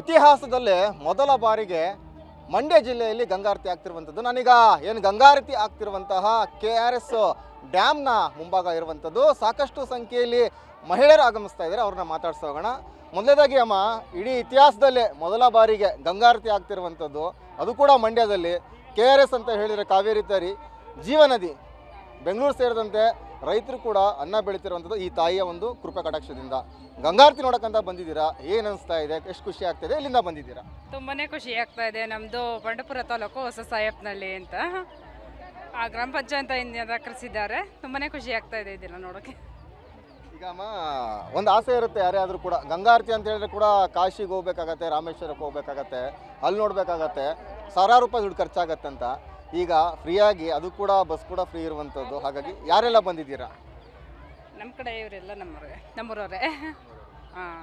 ಇತಿಹಾಸದಲ್ಲೇ ಮೊದಲ ಬಾರಿಗೆ ಮಂಡ್ಯ ಜಿಲ್ಲೆಯಲ್ಲಿ ಗಂಗಾರತಿ ಆಗ್ತಿರುವಂಥದ್ದು. ನಾನೀಗ ಏನು ಗಂಗಾರತಿ ಆಗ್ತಿರುವಂತಹ KRS ಡ್ಯಾಮ್ನ ಮುಂಭಾಗ ಇರುವಂಥದ್ದು. ಸಾಕಷ್ಟು ಸಂಖ್ಯೆಯಲ್ಲಿ ಮಹಿಳೆಯರು ಆಗಮಿಸ್ತಾ ಇದ್ದಾರೆ, ಅವ್ರನ್ನ ಮಾತಾಡ್ತಾ ಹೋಗೋಣ. ಮೊದಲನೇದಾಗಿ ಅಮ್ಮ, ಇಡೀ ಇತಿಹಾಸದಲ್ಲೇ ಮೊದಲ ಬಾರಿಗೆ ಗಂಗಾರತಿ ಆಗ್ತಿರುವಂಥದ್ದು, ಅದು ಕೂಡ ಮಂಡ್ಯದಲ್ಲಿ. KRS ಅಂತ ಹೇಳಿದರೆ ಕಾವೇರಿ ತರಿ ಜೀವನದಿ, ಬೆಂಗಳೂರು ಸೇರಿದಂತೆ ರೈತರು ಕೂಡ ಅನ್ನ ಬೆಳೀತಿರುವಂಥದ್ದು ಈ ತಾಯಿಯ ಒಂದು ಕೃಪೆ ಕಟಾಕ್ಷದಿಂದ. ಗಂಗಾರತಿ ನೋಡೋಕ್ಕಂತ ಬಂದಿದ್ದೀರಾ, ಏನು ಅನಿಸ್ತಾ ಇದೆ, ಎಷ್ಟು ಖುಷಿ ಆಗ್ತಿದೆ, ಇಲ್ಲಿಂದ ಬಂದಿದ್ದೀರಾ? ತುಂಬಾ ಖುಷಿ ಆಗ್ತಾ ಇದೆ. ನಮ್ಮದು ಬಂಡಪುರ ತಾಲೂಕು ಹೊಸ ಸಾಯಪ್ನಹಳ್ಳಿ ಅಂತ ಆ ಗ್ರಾಮ ಪಂಚಾಯತ್ ಕರೆಸಿದ್ದಾರೆ. ತುಂಬಾ ಖುಷಿ ಆಗ್ತಾ ಇದೆ ಇದೆಲ್ಲ ನೋಡೋಕ್ಕೆ. ಈಗ ಅಮ್ಮ, ಒಂದು ಆಸೆ ಇರುತ್ತೆ ಯಾರೇ ಕೂಡ, ಗಂಗಾರತಿ ಅಂತ ಹೇಳಿದ್ರೆ ಕೂಡ ಕಾಶಿಗೆ ಹೋಗ್ಬೇಕಾಗತ್ತೆ, ರಾಮೇಶ್ವರಕ್ಕೆ ಹೋಗ್ಬೇಕಾಗತ್ತೆ, ಅಲ್ಲಿ ನೋಡಬೇಕಾಗತ್ತೆ, ಸಾವಿರಾರು ರೂಪಾಯಿ ದುಡ್ಡು ಖರ್ಚಾಗತ್ತೆ ಅಂತ. ಈಗ ಫ್ರೀಯಾಗಿ ಅದು ಕೂಡ ಬಸ್ ಕೂಡ ಫ್ರೀ ಇರುವಂಥದ್ದು. ಹಾಗಾಗಿ ಯಾರೆಲ್ಲ ಬಂದಿದ್ದೀರಾ? ನಮ್ಮ ಕಡೆ ಇವರೆಲ್ಲ ನಮ್ಮೂರವರೇ. ಹಾಂ,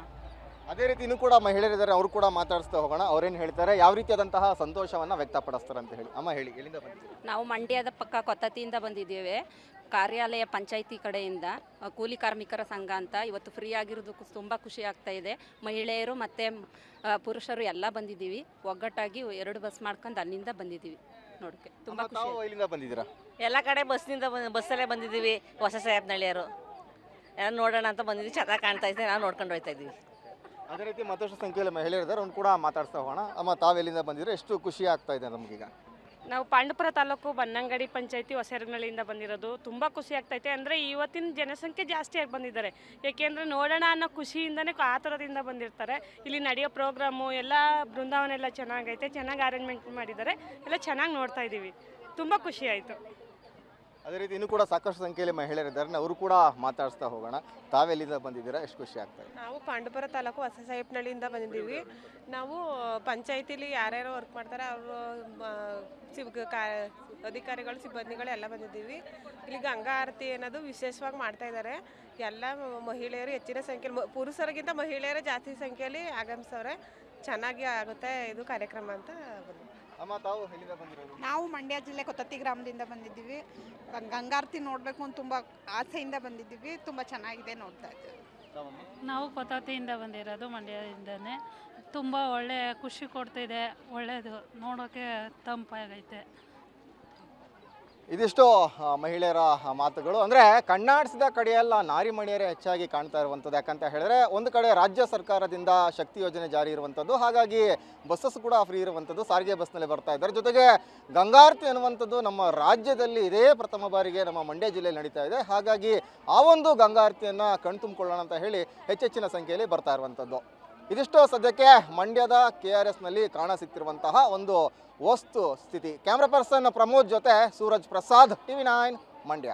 ಅದೇ ರೀತಿ ಇನ್ನೂ ಕೂಡ ಮಹಿಳೆಯರಿದ್ದಾರೆ, ಅವರು ಕೂಡ ಮಾತಾಡಿಸ್ತಾ ಹೋಗೋಣ. ಅವ್ರೇನು ಹೇಳ್ತಾರೆ, ಯಾವ ರೀತಿಯಾದಂತಹ ಸಂತೋಷವನ್ನು ವ್ಯಕ್ತಪಡಿಸ್ತಾರೆ ಅಂತ ಹೇಳಿ. ಅಮ್ಮ ಹೇಳಿ, ಎಲ್ಲಿಂದ ಬಂದಿದ್ದೀರಾ? ನಾವು ಮಂಡ್ಯದ ಪಕ್ಕ ಕೊತ್ತತಿಯಿಂದ ಬಂದಿದ್ದೇವೆ. ಕಾರ್ಯಾಲಯ ಪಂಚಾಯಿತಿ ಕಡೆಯಿಂದ ಕೂಲಿ ಕಾರ್ಮಿಕರ ಸಂಘ ಅಂತ ಇವತ್ತು ಫ್ರೀ ಆಗಿರೋದಕ್ಕೂ ತುಂಬ ಖುಷಿ ಆಗ್ತಾ ಇದೆ. ಮಹಿಳೆಯರು ಮತ್ತು ಪುರುಷರು ಎಲ್ಲ ಬಂದಿದ್ದೀವಿ. ಒಗ್ಗಟ್ಟಾಗಿ 2 ಬಸ್ ಮಾಡ್ಕೊಂಡು ಅಲ್ಲಿಂದ ಬಂದಿದ್ದೀವಿ ನೋಡೋಕ್ಕೆ. ತುಂಬ ಖುಷಿ. ಇಲ್ಲಿಂದ ಬಂದಿದ್ದೀರಾ? ಎಲ್ಲ ಕಡೆ ಬಸ್ಸಲ್ಲೇ ಬಂದಿದ್ದೀವಿ. ಹೊಸ ಸಾಹೇಬ್ನಳ್ಳಿಯರು ಎಲ್ಲ ನೋಡೋಣ ಅಂತ ಬಂದಿದ್ದೀವಿ. ಚೆನ್ನಾಗಿ ಕಾಣ್ತಾ ಇದ್ದೀವಿ, ನಾವು ನೋಡ್ಕೊಂಡು ಹೋಗ್ತಾ ಇದ್ದೀವಿ. ಅದೇ ರೀತಿ ಮತ್ತಷ್ಟು ಸಂಖ್ಯೆಯಲ್ಲಿ ಮಹಿಳೆಯರಿದ್ದಾರೆ, ಅವ್ನು ಕೂಡ ಮಾತಾಡ್ತಾ ಹೋಗೋಣ. ಅಮ್ಮ, ತಾವೆಲ್ಲಿಂದ ಬಂದಿದ್ರೆ ಎಷ್ಟು ಖುಷಿ ಆಗ್ತಾ ಇದೆ ನಮಗೀಗ? ನಾವು ಪಾಂಡವಪುರ ತಾಲೂಕು ಬನ್ನಂಗಡಿ ಪಂಚಾಯತಿ ಹೊಸರಗನಹಳ್ಳಿಯಿಂದ ಬಂದಿರೋದು. ತುಂಬ ಖುಷಿ ಆಗ್ತೈತೆ. ಅಂದರೆ ಇವತ್ತಿನ ಜನಸಂಖ್ಯೆ ಜಾಸ್ತಿಯಾಗಿ ಬಂದಿದ್ದಾರೆ. ಏಕೆಂದರೆ ನೋಡೋಣ ಅನ್ನೋ ಖುಷಿಯಿಂದನೇ ಆ ಥರದಿಂದ ಬಂದಿರ್ತಾರೆ. ಇಲ್ಲಿ ನಡೆಯೋ ಪ್ರೋಗ್ರಾಮು ಎಲ್ಲ ಬೃಂದಾವನ ಎಲ್ಲ ಚೆನ್ನಾಗೈತೆ, ಚೆನ್ನಾಗಿ ಅರೇಂಜ್ಮೆಂಟ್ ಮಾಡಿದ್ದಾರೆ, ಎಲ್ಲ ಚೆನ್ನಾಗಿ ನೋಡ್ತಾ ಇದ್ದೀವಿ. ತುಂಬ ಖುಷಿ ಆಯಿತು. ಅದೇ ರೀತಿ ಇನ್ನೂ ಕೂಡ ಸಾಕಷ್ಟು ಸಂಖ್ಯೆಯಲ್ಲಿ ಮಹಿಳೆಯರಿದ್ದಾರೆ, ಅವರು ಕೂಡ ಮಾತಾಡಿಸ್ತಾ ಹೋಗೋಣ. ತಾವೆಲ್ಲಿಂದ ಬಂದಿದ್ದೀರಾ, ಎಷ್ಟು ಖುಷಿ ಆಗ್ತಾ ಇದೆ? ನಾವು ಪಾಂಡವಪುರ ತಾಲೂಕು ಹೊಸ ಸಾಹೇಬ್ನಹಳ್ಳಿಯಿಂದ ಬಂದಿದ್ದೀವಿ. ನಾವು ಪಂಚಾಯತಿಲಿ ಯಾರ್ಯಾರು ವರ್ಕ್ ಮಾಡ್ತಾರೆ ಅವರು ಅಧಿಕಾರಿಗಳು, ಸಿಬ್ಬಂದಿಗಳು ಎಲ್ಲ ಬಂದಿದ್ದೀವಿ. ಇಲ್ಲಿ ಗಂಗಾ ಆರತಿ ಅನ್ನೋದು ವಿಶೇಷವಾಗಿ ಮಾಡ್ತಾ ಇದ್ದಾರೆ. ಎಲ್ಲ ಮಹಿಳೆಯರು ಹೆಚ್ಚಿನ ಸಂಖ್ಯೆಯಲ್ಲಿ, ಪುರುಷರಿಗಿಂತ ಮಹಿಳೆಯರು ಜಾಸ್ತಿ ಸಂಖ್ಯೆಯಲ್ಲಿ ಆಗಮಿಸವ್ರೆ. ಚೆನ್ನಾಗಿ ಆಗುತ್ತೆ ಇದು ಕಾರ್ಯಕ್ರಮ ಅಂತ ಬಂದಿದ್ದೀವಿ. ಅಮ್ಮ, ತಾವು ಎಲ್ಲಿಂದ ಬಂದಿರೋದು? ನಾವು ಮಂಡ್ಯ ಜಿಲ್ಲೆ ಕೊತ್ತತಿ ಗ್ರಾಮದಿಂದ ಬಂದಿದ್ದೀವಿ. ಗಂಗಾರತಿ ನೋಡಬೇಕು ಅಂತ ತುಂಬ ಆಸೆಯಿಂದ ಬಂದಿದ್ದೀವಿ. ತುಂಬ ಚೆನ್ನಾಗಿದೆ, ನೋಡ್ತಾ ಇದ್ದೀವಿ. ನಾವು ಕೊತ್ತತಿಯಿಂದ ಬಂದಿರೋದು, ಮಂಡ್ಯದಿಂದನೇ. ತುಂಬ ಒಳ್ಳೆ ಖುಷಿ ಕೊಡ್ತಿದೆ, ಒಳ್ಳೆಯದು ನೋಡೋಕ್ಕೆ ತಂಪಾಗೈತೆ. ಇದಿಷ್ಟು ಮಹಿಳೆಯರ ಮಾತುಗಳು. ಅಂದರೆ ಕಣ್ಣಾಡಿಸಿದ ಕಡೆಯೆಲ್ಲ ನಾರಿ ಮಣಿಯರೇ ಹೆಚ್ಚಾಗಿ ಕಾಣ್ತಾ ಇರುವಂಥದ್ದು. ಯಾಕಂತ ಹೇಳಿದ್ರೆ ಒಂದು ಕಡೆ ರಾಜ್ಯ ಸರ್ಕಾರದಿಂದ ಶಕ್ತಿ ಯೋಜನೆ ಜಾರಿ ಇರುವಂಥದ್ದು, ಹಾಗಾಗಿ ಬಸ್ಸಸ್ ಕೂಡ ಫ್ರೀ ಇರುವಂಥದ್ದು, ಸಾರಿಗೆ ಬಸ್ನಲ್ಲಿ ಬರ್ತಾ ಇದ್ದಾರೆ. ಜೊತೆಗೆ ಗಂಗಾರತಿ ಅನ್ನುವಂಥದ್ದು ನಮ್ಮ ರಾಜ್ಯದಲ್ಲಿ ಇದೇ ಪ್ರಥಮ ಬಾರಿಗೆ ನಮ್ಮ ಮಂಡ್ಯ ಜಿಲ್ಲೆಯಲ್ಲಿ ನಡೀತಾ ಇದೆ. ಹಾಗಾಗಿ ಆ ಒಂದು ಗಂಗಾರತಿಯನ್ನು ಕಣ್ತುಂಬಿಕೊಳ್ಳೋಣ ಅಂತ ಹೇಳಿ ಹೆಚ್ಚೆಚ್ಚಿನ ಸಂಖ್ಯೆಯಲ್ಲಿ ಬರ್ತಾ ಇರುವಂಥದ್ದು. ಇದಿಷ್ಟು ಸದ್ಯಕ್ಕೆ ಮಂಡ್ಯದ KRSನಲ್ಲಿ ಕಾಣ ಸಿಗ್ತಿರುವಂತಹ ಒಂದು ವಸ್ತು ಸ್ಥಿತಿ. ಕ್ಯಾಮ್ರಾ ಪರ್ಸನ್ ಪ್ರಮೋದ್ ಜೊತೆ ಸೂರಜ್ ಪ್ರಸಾದ್, TV9 ಮಂಡ್ಯ.